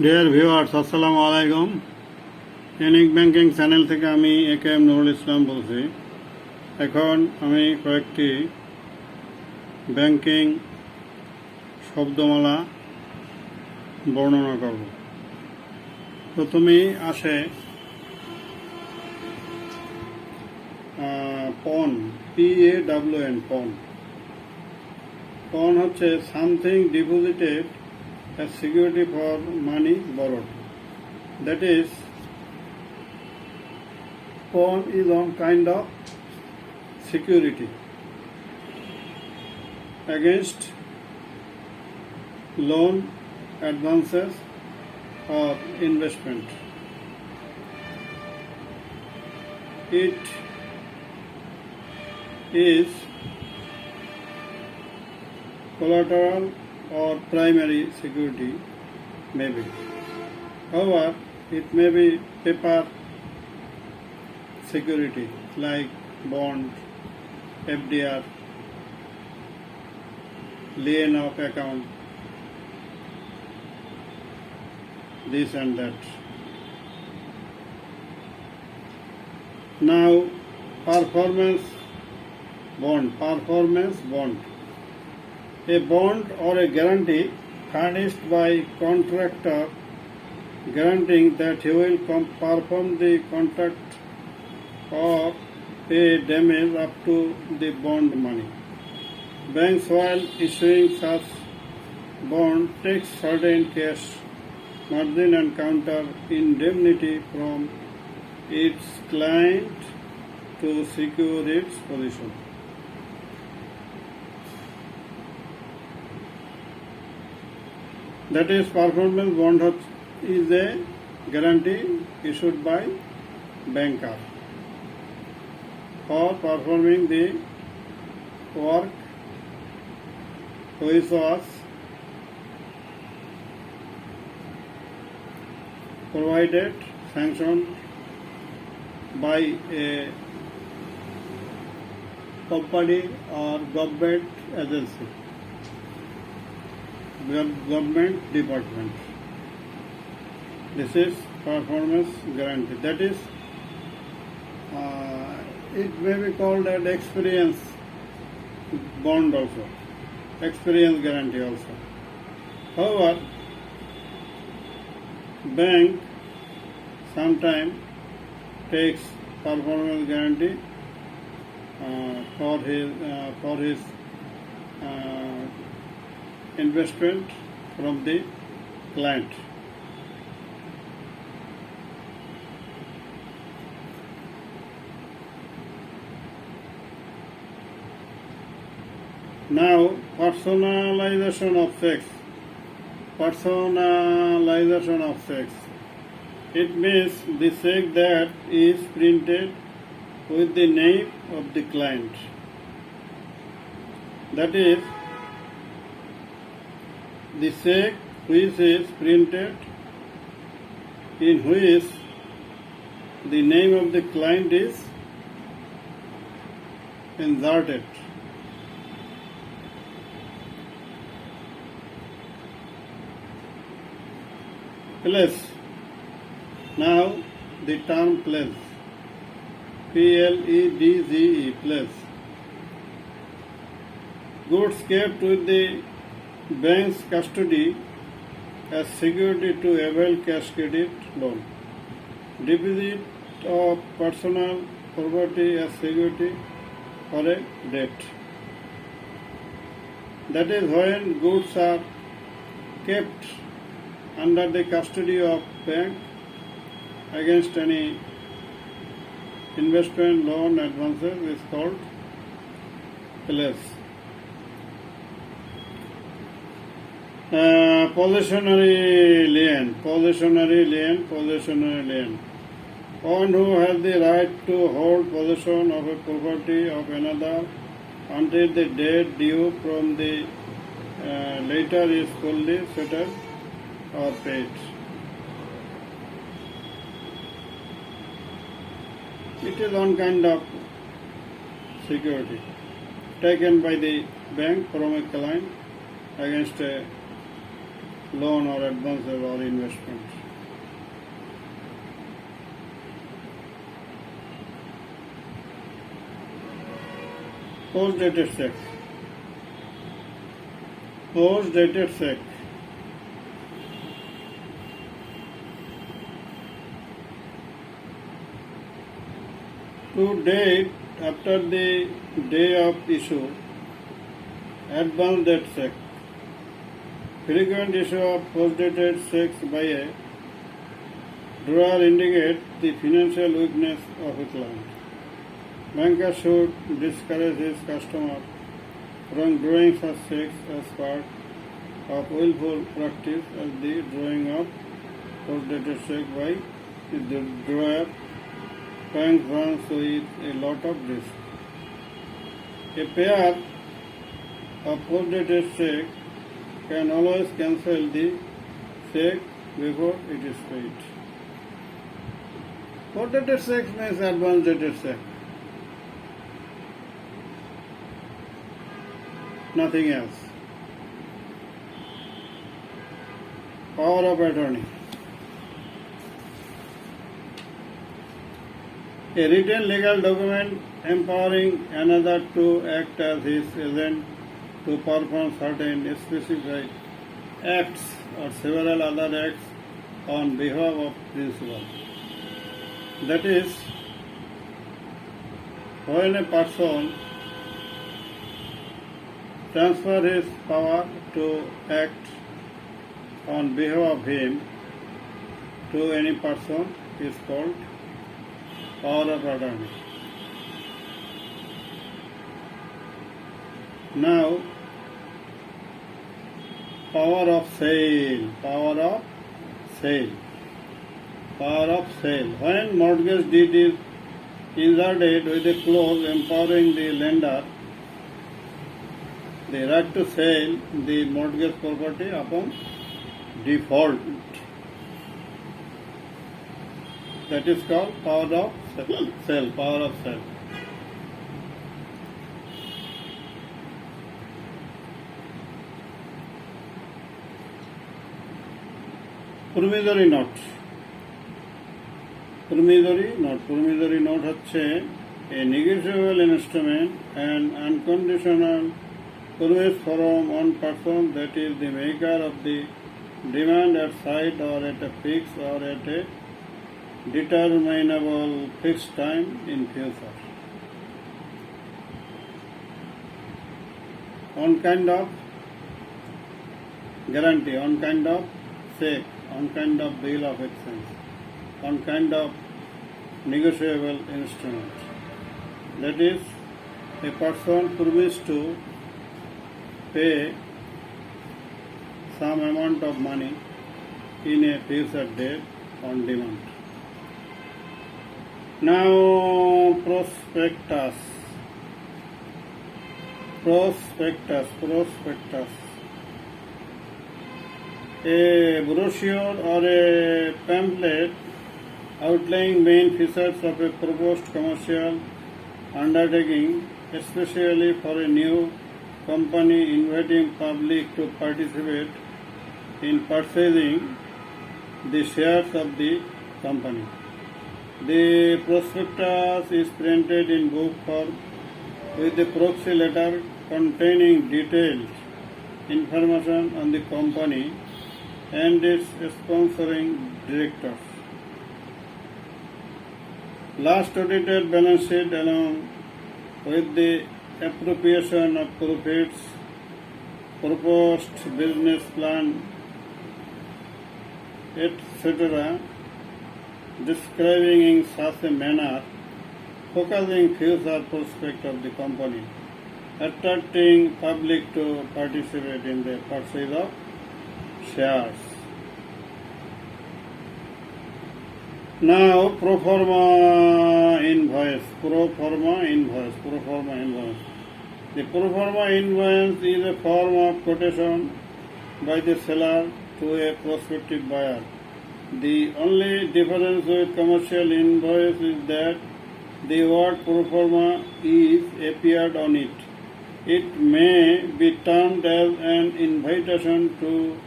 Dear viewers, আসসালামু আলাইকুম। Unique banking channel থেকে আমি এ.কে.এম. নুরুল ইসলাম বলছি। এখন আমি কয়েকটি ব্যাংকিং শব্দমালা বর্ণনা করব। প্রথমেই আসে পন, PAWN, পন। পন হচ্ছে something deposited as security for money borrowed. That is, pawn is one kind of security against loan, advances or investment. It is collateral or primary security maybe. However, it may be paper security like bond, FDR, lien of account, this and that. Now, performance bond. A bond or a guarantee furnished by contractor guaranteeing that he will perform the contract or pay damage up to the bond money. Banks, while issuing such bond, takes certain cash margin and counter indemnity from its client to secure its position. That is, performance bond is a guarantee issued by banker for performing the work which was provided, sanctioned by a company or government agency, government department. This is performance guarantee. That is, it may be called an experience bond also, experience guarantee also. However, bank sometimes takes performance guarantee for his investment from the client. Now, personalization of checks. It means the check that is printed with the name of the client. That is, the check which is printed in which the name of the client is inserted. Pledge. Now the term pledge. PLEDGE, pledge. Goods kept with the bank's custody as security to avail cash credit loan. Deposit of personal property as security for a debt. That is when goods are kept under the custody of bank against any investment, loan, advances is called pledge. Possessionary lien. One who has the right to hold possession of a property of another until the date due from the later is fully settled or paid. It is one kind of security taken by the bank from a client against a loan or advances or investments. Post-dated check. Post-dated check. To date, after the day of issue, advance date check. Frequent issue of post-dated checks by a drawer indicate the financial weakness of a client. Banker should discourage his customer from drawing such checks as part of willful practice as the drawing of post-dated check by the drawer. Bank runs with a lot of risk. A payer of post-dated check can always cancel the check before it is paid. Post-dated check means advance dated check. Nothing else. Power of attorney. A written legal document empowering another to act as his agent to perform certain specified acts or several other acts on behalf of principal. That is, when a person transfer his power to act on behalf of him to any person is called power of attorney. Now, power of sale. Power of sale. Power of sale. When mortgage deed is inserted with a clause empowering the lender the right to sell the mortgage property upon default. That is called power of sale. Power of sale. Promissory note. Promissory note হচ্ছে a negotiable instrument and unconditional promise from one person that is the maker of the demand at sight or at a fixed or at a determinable fixed time in future. On kind of guarantee, on kind of check, on kind of bill of exchange, on kind of negotiable instrument. That is, a person promised to pay some amount of money in a future date on demand. Now, prospectus. A brochure or a pamphlet outlining main features of a proposed commercial undertaking, especially for a new company inviting public to participate in purchasing the shares of the company. The prospectus is printed in book form with the proxy letter containing detailed information on the company and its sponsoring directors. Last audited balance sheet along with the appropriation of profits, proposed business plan, etc., describing in such a manner, focusing future prospect of the company, attracting public to participate in the purchase of shares. Now, pro forma invoice. The pro forma invoice is a form of quotation by the seller to a prospective buyer. The only difference with commercial invoice is that the word pro forma is appeared on it. It may be termed as an invitation to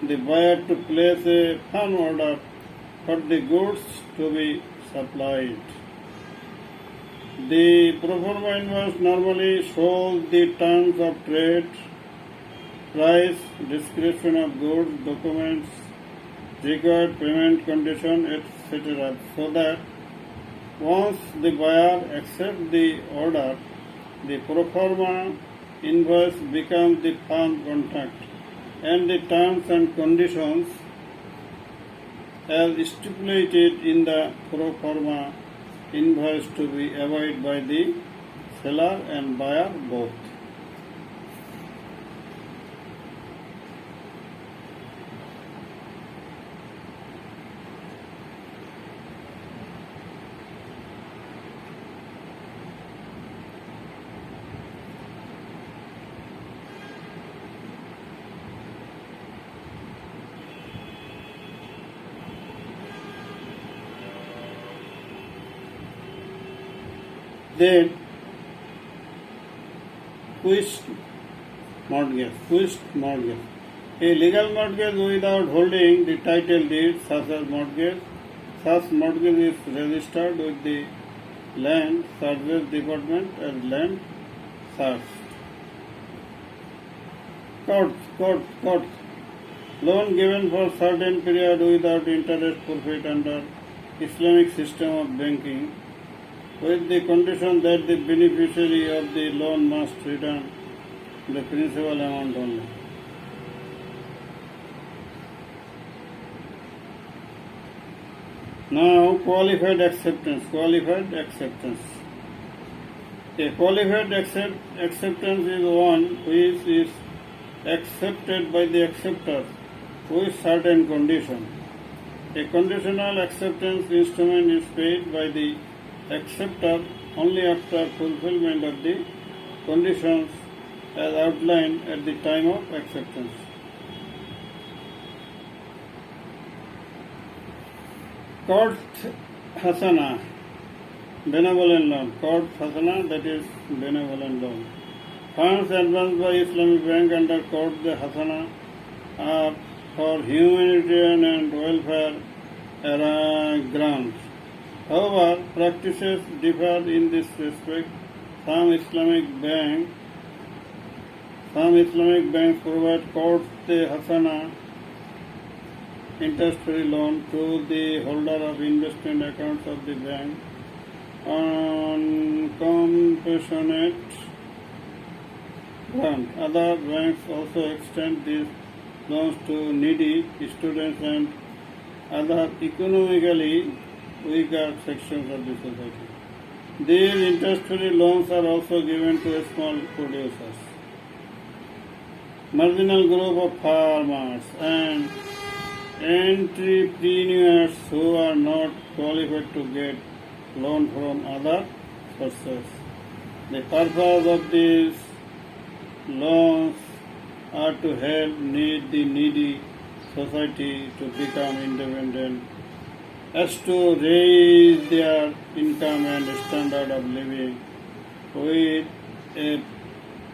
the buyer to place a firm order for the goods to be supplied. The pro forma invoice normally shows the terms of trade, price, description of goods, documents, required payment condition, etc. so that once the buyer accepts the order, the pro forma invoice becomes the firm contract and the terms and conditions as stipulated in the pro forma invoice to be obeyed by the seller and buyer both. Then, quist mortgage. A legal mortgage without holding the title deed, such as mortgage. Such mortgage is registered with the Land Survey Department as land search. Courts. Loan given for certain period without interest forfeit under Islamic system of banking, with the condition that the beneficiary of the loan must return the principal amount only. Now, qualified acceptance. A qualified acceptance is one which is accepted by the acceptor with certain condition. A conditional acceptance instrument is paid by the acceptor only after fulfillment of the conditions as outlined at the time of acceptance. Qard Hasana, benevolent loan. Qard Hasana, that is benevolent loan. Funds advanced by Islamic Bank under Qard Hasana are for humanitarian and welfare grounds. However, practices differ in this respect. Some Islamic banks provide Qard Hasana interest-free loan to the holder of investment accounts of the bank on compassionate ground. Other banks also extend these loans to needy students and other economically weaker sections of the society. These interest-free loans are also given to small producers, marginal group of farmers and entrepreneurs who are not qualified to get loan from other sources. The purpose of these loans are to help the needy society to become independent, as to raise their income and standard of living with a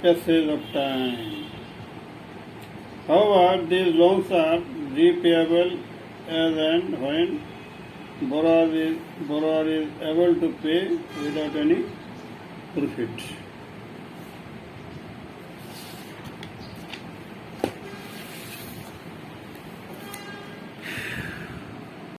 passage of time. However, these loans are repayable as and when borrower is able to pay without any profit.